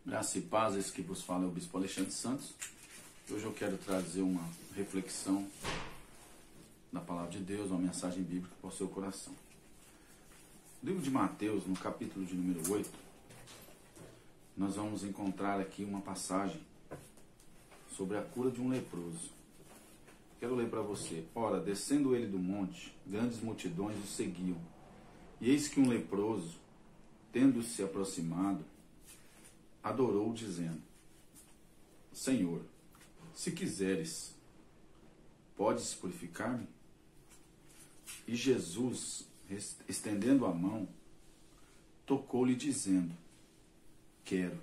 Graça e paz, esse que vos fala é o Bispo Alexandre Santos. Hoje eu quero trazer uma reflexão da Palavra de Deus, uma mensagem bíblica para o seu coração. No livro de Mateus, no capítulo de número 8, nós vamos encontrar aqui uma passagem sobre a cura de um leproso. Quero ler para você. Ora, descendo ele do monte, grandes multidões o seguiam. E eis que um leproso, tendo-se aproximado, adorou, dizendo: Senhor, se quiseres, podes purificar-me? E Jesus, estendendo a mão, tocou-lhe, dizendo: Quero,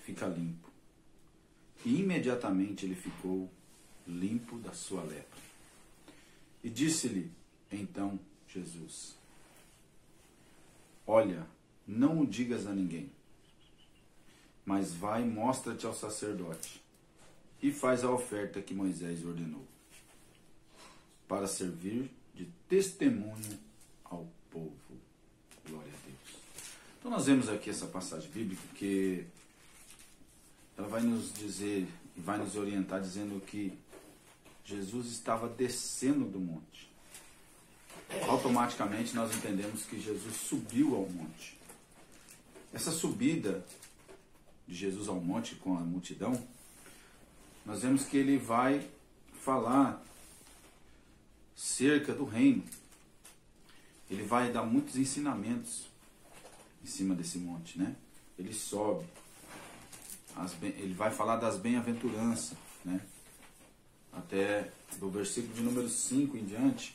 fica limpo. E imediatamente ele ficou limpo da sua lepra. E disse-lhe então Jesus: Olha, não o digas a ninguém, mas vai, mostra-te ao sacerdote e faz a oferta que Moisés ordenou, para servir de testemunho ao povo. Glória a Deus. Então nós vemos aqui essa passagem bíblica que ela vai nos dizer e vai nos orientar dizendo que Jesus estava descendo do monte. Automaticamente nós entendemos que Jesus subiu ao monte. Essa subida de Jesus ao monte com a multidão, nós vemos que ele vai falar cerca do reino. Ele vai dar muitos ensinamentos em cima desse monte, né? Ele sobe, ele vai falar das bem-aventuranças, né? Até do versículo de número 5 em diante,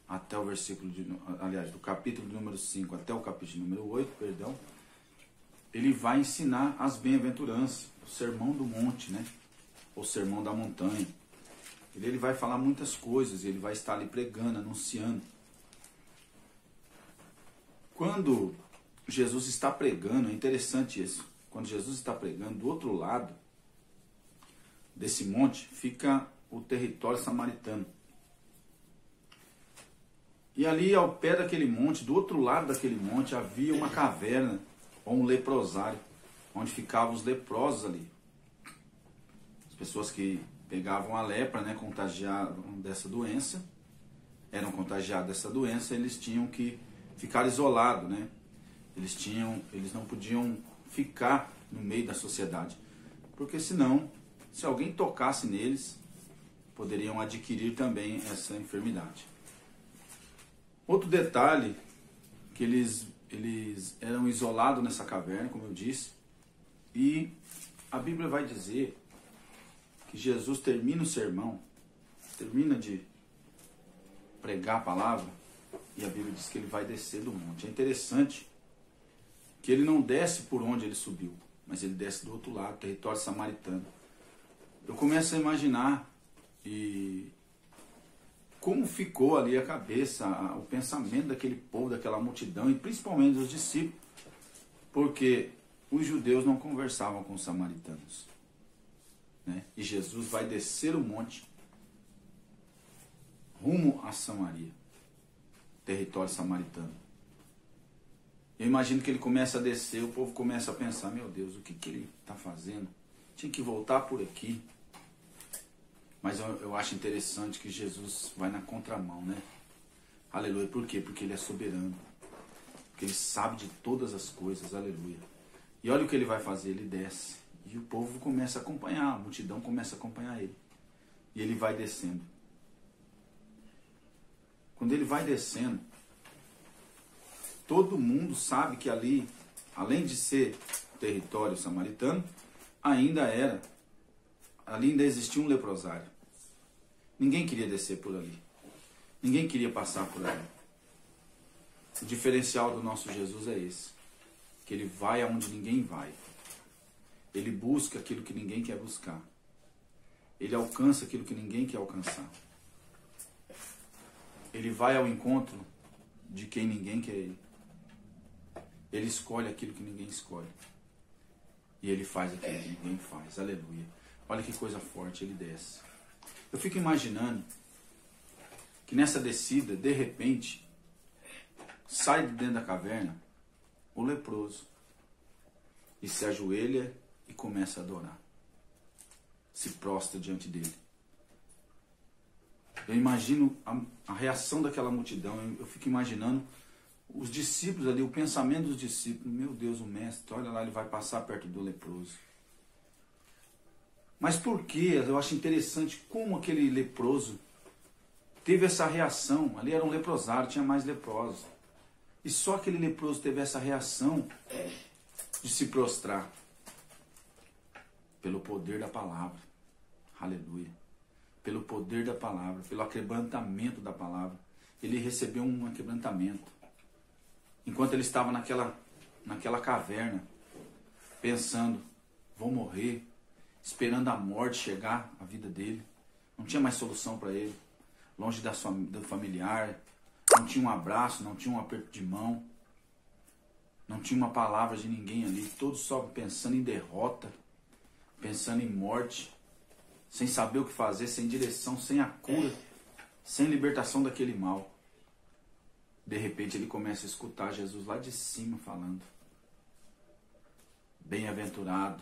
até o versículo do capítulo de número 5 até o capítulo de número 8, perdão, ele vai ensinar as bem-aventuranças, o sermão do monte, né? O sermão da montanha. Ele vai falar muitas coisas, ele vai estar ali pregando, anunciando. Quando Jesus está pregando, é interessante isso, quando Jesus está pregando, do outro lado desse monte fica o território samaritano. E ali ao pé daquele monte, do outro lado daquele monte, havia uma caverna, ou um leprosário, onde ficavam os leprosos ali. As pessoas que pegavam a lepra, né, contagiavam dessa doença, eram contagiados dessa doença, eles tinham que ficar isolados, né? Eles não podiam ficar no meio da sociedade, porque senão, se alguém tocasse neles, poderiam adquirir também essa enfermidade. Outro detalhe, que eles eram isolados nessa caverna, como eu disse, e a Bíblia vai dizer que Jesus termina o sermão, termina de pregar a palavra, e a Bíblia diz que ele vai descer do monte. É interessante que ele não desce por onde ele subiu, mas ele desce do outro lado, território samaritano. Eu começo a imaginar como ficou ali a cabeça, o pensamento daquele povo, daquela multidão, e principalmente dos discípulos, porque os judeus não conversavam com os samaritanos, né? E Jesus vai descer o monte rumo a Samaria, território samaritano. Eu imagino que ele começa a descer, o povo começa a pensar: meu Deus, o que ele está fazendo? Tinha que voltar por aqui. Mas eu acho interessante que Jesus vai na contramão, né? Aleluia. Por quê? Porque ele é soberano. Porque ele sabe de todas as coisas. Aleluia. E olha o que ele vai fazer. Ele desce. E o povo começa a acompanhar. A multidão começa a acompanhar ele. E ele vai descendo. Quando ele vai descendo, todo mundo sabe que ali, além de ser território samaritano, ali ainda existia um leprosário. Ninguém queria descer por ali. Ninguém queria passar por ali. O diferencial do nosso Jesus é esse. Que ele vai aonde ninguém vai. Ele busca aquilo que ninguém quer buscar. Ele alcança aquilo que ninguém quer alcançar. Ele vai ao encontro de quem ninguém quer ir. Ele escolhe aquilo que ninguém escolhe. E ele faz aquilo que ninguém faz. Aleluia. Olha que coisa forte, ele desce. Eu fico imaginando que nessa descida, de repente, sai de dentro da caverna o leproso. e se ajoelha e começa a adorar. Se prostra diante dele. Eu imagino a reação daquela multidão, eu fico imaginando os discípulos ali, o pensamento dos discípulos. Meu Deus, o mestre, olha lá, ele vai passar perto do leproso. Mas por que? Eu acho interessante como aquele leproso teve essa reação. Ali era um leprosário, tinha mais leprosos. E só aquele leproso teve essa reação de se prostrar. Pelo poder da palavra. Aleluia. Pelo poder da palavra, pelo aquebrantamento da palavra. Ele recebeu um aquebrantamento. Enquanto ele estava naquela caverna, pensando, vou morrer, esperando a morte chegar à vida dele. Não tinha mais solução para ele. Longe do familiar, não tinha um abraço, não tinha um aperto de mão, não tinha uma palavra de ninguém ali. Todos só pensando em derrota, pensando em morte, sem saber o que fazer, sem direção, sem a cura, sem libertação daquele mal. De repente ele começa a escutar Jesus lá de cima falando: bem-aventurado